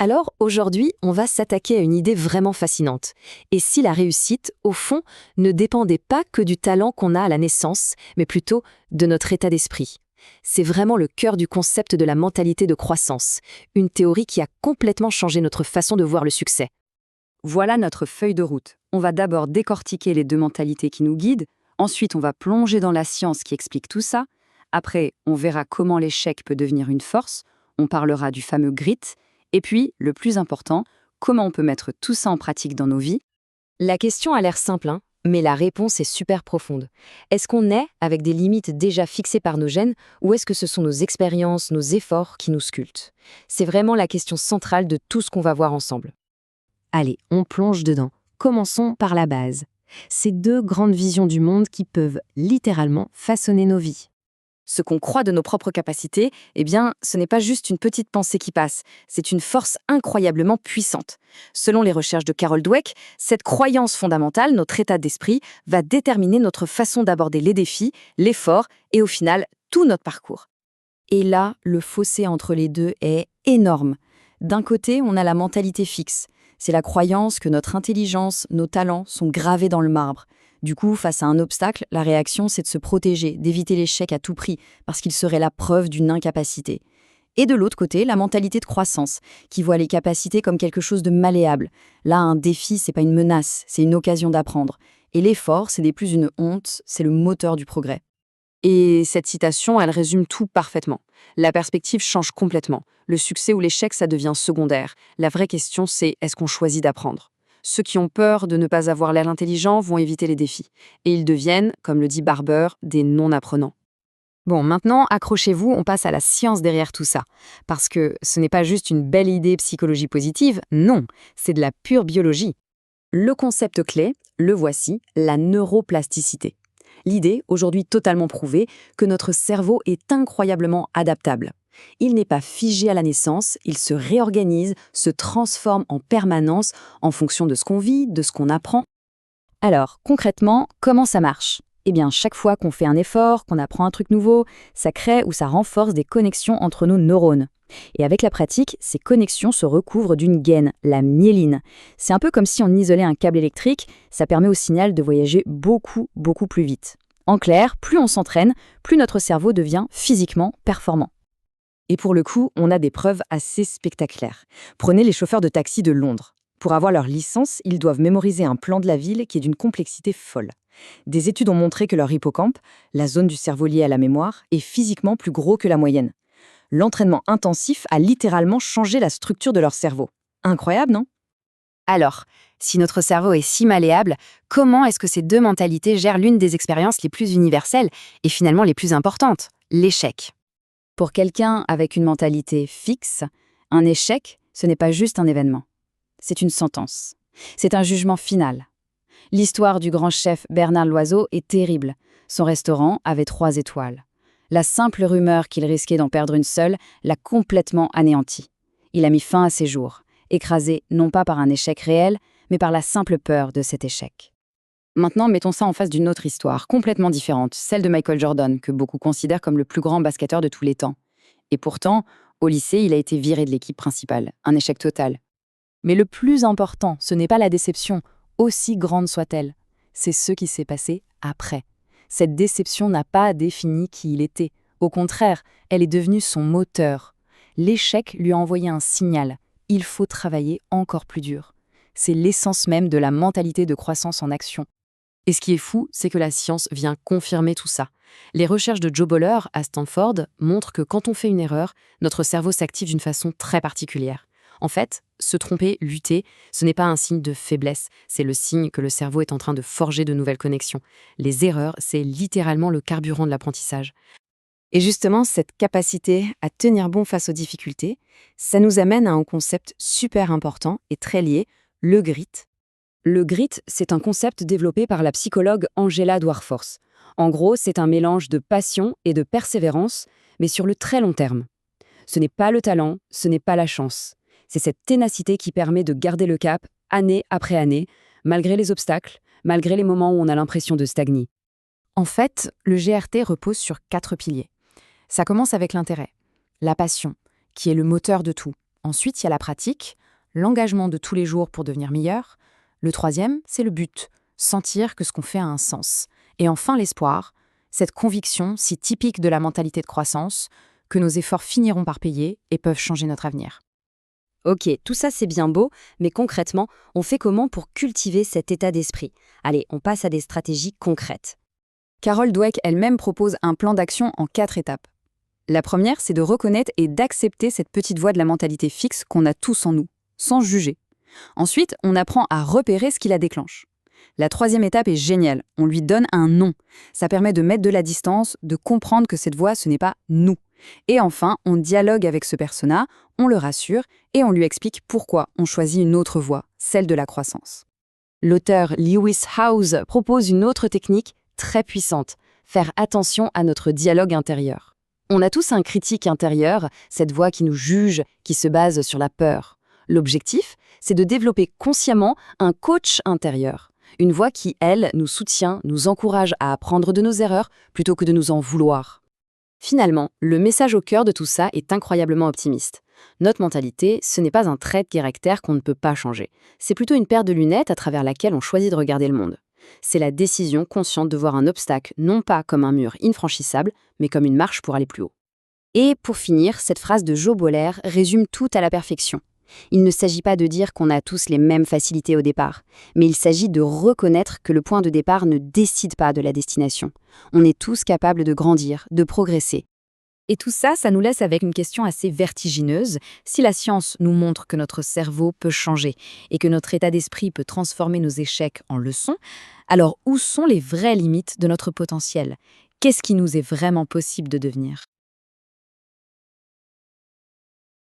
Alors aujourd'hui, on va s'attaquer à une idée vraiment fascinante. Et si la réussite, au fond, ne dépendait pas que du talent qu'on a à la naissance, mais plutôt de notre état d'esprit. C'est vraiment le cœur du concept de la mentalité de croissance, une théorie qui a complètement changé notre façon de voir le succès. Voilà notre feuille de route. On va d'abord décortiquer les deux mentalités qui nous guident, ensuite on va plonger dans la science qui explique tout ça, après on verra comment l'échec peut devenir une force, on parlera du fameux grit, et puis, le plus important, comment on peut mettre tout ça en pratique dans nos vies. La question a l'air simple, hein, mais la réponse est super profonde. Est-ce qu'on naît avec des limites déjà fixées par nos gènes, ou est-ce que ce sont nos expériences, nos efforts qui nous sculptent? C'est vraiment la question centrale de tout ce qu'on va voir ensemble. Allez, on plonge dedans. Commençons par la base. Ces deux grandes visions du monde qui peuvent littéralement façonner nos vies. Ce qu'on croit de nos propres capacités, eh bien, ce n'est pas juste une petite pensée qui passe, c'est une force incroyablement puissante. Selon les recherches de Carol Dweck, cette croyance fondamentale, notre état d'esprit, va déterminer notre façon d'aborder les défis, l'effort et au final, tout notre parcours. Et là, le fossé entre les deux est énorme. D'un côté, on a la mentalité fixe. C'est la croyance que notre intelligence, nos talents sont gravés dans le marbre. Du coup, face à un obstacle, la réaction, c'est de se protéger, d'éviter l'échec à tout prix, parce qu'il serait la preuve d'une incapacité. Et de l'autre côté, la mentalité de croissance, qui voit les capacités comme quelque chose de malléable. Là, un défi, c'est pas une menace, c'est une occasion d'apprendre. Et l'effort, c'est n'est plus une honte, c'est le moteur du progrès. Et cette citation, elle résume tout parfaitement. La perspective change complètement. Le succès ou l'échec, ça devient secondaire. La vraie question, c'est est-ce qu'on choisit d'apprendre? Ceux qui ont peur de ne pas avoir l'air intelligent vont éviter les défis. Et ils deviennent, comme le dit Barber, des non-apprenants. Bon, maintenant, accrochez-vous, on passe à la science derrière tout ça. Parce que ce n'est pas juste une belle idée psychologie positive, non, c'est de la pure biologie. Le concept clé, le voici, la neuroplasticité. L'idée, aujourd'hui totalement prouvée, que notre cerveau est incroyablement adaptable. Il n'est pas figé à la naissance, il se réorganise, se transforme en permanence en fonction de ce qu'on vit, de ce qu'on apprend. Alors, concrètement, comment ça marche? Eh bien, chaque fois qu'on fait un effort, qu'on apprend un truc nouveau, ça crée ou ça renforce des connexions entre nos neurones. Et avec la pratique, ces connexions se recouvrent d'une gaine, la myéline. C'est un peu comme si on isolait un câble électrique, ça permet au signal de voyager beaucoup, beaucoup plus vite. En clair, plus on s'entraîne, plus notre cerveau devient physiquement performant. Et pour le coup, on a des preuves assez spectaculaires. Prenez les chauffeurs de taxi de Londres. Pour avoir leur licence, ils doivent mémoriser un plan de la ville qui est d'une complexité folle. Des études ont montré que leur hippocampe, la zone du cerveau liée à la mémoire, est physiquement plus gros que la moyenne. L'entraînement intensif a littéralement changé la structure de leur cerveau. Incroyable, non? Alors, si notre cerveau est si malléable, comment est-ce que ces deux mentalités gèrent l'une des expériences les plus universelles et finalement les plus importantes, l'échec? Pour quelqu'un avec une mentalité fixe, un échec, ce n'est pas juste un événement. C'est une sentence. C'est un jugement final. L'histoire du grand chef Bernard Loiseau est terrible. Son restaurant avait 3 étoiles. La simple rumeur qu'il risquait d'en perdre une seule l'a complètement anéanti. Il a mis fin à ses jours, écrasé non pas par un échec réel, mais par la simple peur de cet échec. Maintenant, mettons ça en face d'une autre histoire, complètement différente, celle de Michael Jordan, que beaucoup considèrent comme le plus grand basketteur de tous les temps. Et pourtant, au lycée, il a été viré de l'équipe principale, un échec total. Mais le plus important, ce n'est pas la déception, aussi grande soit-elle, c'est ce qui s'est passé après. Cette déception n'a pas défini qui il était. Au contraire, elle est devenue son moteur. L'échec lui a envoyé un signal. Il faut travailler encore plus dur. C'est l'essence même de la mentalité de croissance en action. Et ce qui est fou, c'est que la science vient confirmer tout ça. Les recherches de Joe Boller à Stanford montrent que quand on fait une erreur, notre cerveau s'active d'une façon très particulière. En fait, se tromper, lutter, ce n'est pas un signe de faiblesse, c'est le signe que le cerveau est en train de forger de nouvelles connexions. Les erreurs, c'est littéralement le carburant de l'apprentissage. Et justement, cette capacité à tenir bon face aux difficultés, ça nous amène à un concept super important et très lié, le grit. Le grit, c'est un concept développé par la psychologue Angela Dwarfors. En gros, c'est un mélange de passion et de persévérance, mais sur le très long terme. Ce n'est pas le talent, ce n'est pas la chance. C'est cette ténacité qui permet de garder le cap, année après année, malgré les obstacles, malgré les moments où on a l'impression de stagner. En fait, le GRT repose sur 4 piliers. Ça commence avec l'intérêt, la passion, qui est le moteur de tout. Ensuite, il y a la pratique, l'engagement de tous les jours pour devenir meilleur. Le troisième, c'est le but, sentir que ce qu'on fait a un sens. Et enfin, l'espoir, cette conviction si typique de la mentalité de croissance, que nos efforts finiront par payer et peuvent changer notre avenir. Ok, tout ça c'est bien beau, mais concrètement, on fait comment pour cultiver cet état d'esprit? Allez, on passe à des stratégies concrètes. Carol Dweck elle-même propose un plan d'action en 4 étapes. La première, c'est de reconnaître et d'accepter cette petite voix de la mentalité fixe qu'on a tous en nous, sans juger. Ensuite, on apprend à repérer ce qui la déclenche. La troisième étape est géniale, on lui donne un nom. Ça permet de mettre de la distance, de comprendre que cette voix, ce n'est pas nous. Et enfin, on dialogue avec ce persona, on le rassure et on lui explique pourquoi on choisit une autre voie, celle de la croissance. L'auteur Lewis Howes propose une autre technique très puissante, faire attention à notre dialogue intérieur. On a tous un critique intérieur, cette voix qui nous juge, qui se base sur la peur. L'objectif, c'est de développer consciemment un coach intérieur. Une voix qui, elle, nous soutient, nous encourage à apprendre de nos erreurs plutôt que de nous en vouloir. Finalement, le message au cœur de tout ça est incroyablement optimiste. Notre mentalité, ce n'est pas un trait de caractère qu'on ne peut pas changer. C'est plutôt une paire de lunettes à travers laquelle on choisit de regarder le monde. C'est la décision consciente de voir un obstacle non pas comme un mur infranchissable, mais comme une marche pour aller plus haut. Et pour finir, cette phrase de Jo Boller résume tout à la perfection. Il ne s'agit pas de dire qu'on a tous les mêmes facilités au départ, mais il s'agit de reconnaître que le point de départ ne décide pas de la destination. On est tous capables de grandir, de progresser. Et tout ça, ça nous laisse avec une question assez vertigineuse. Si la science nous montre que notre cerveau peut changer et que notre état d'esprit peut transformer nos échecs en leçons, alors où sont les vraies limites de notre potentiel? Qu'est-ce qui nous est vraiment possible de devenir?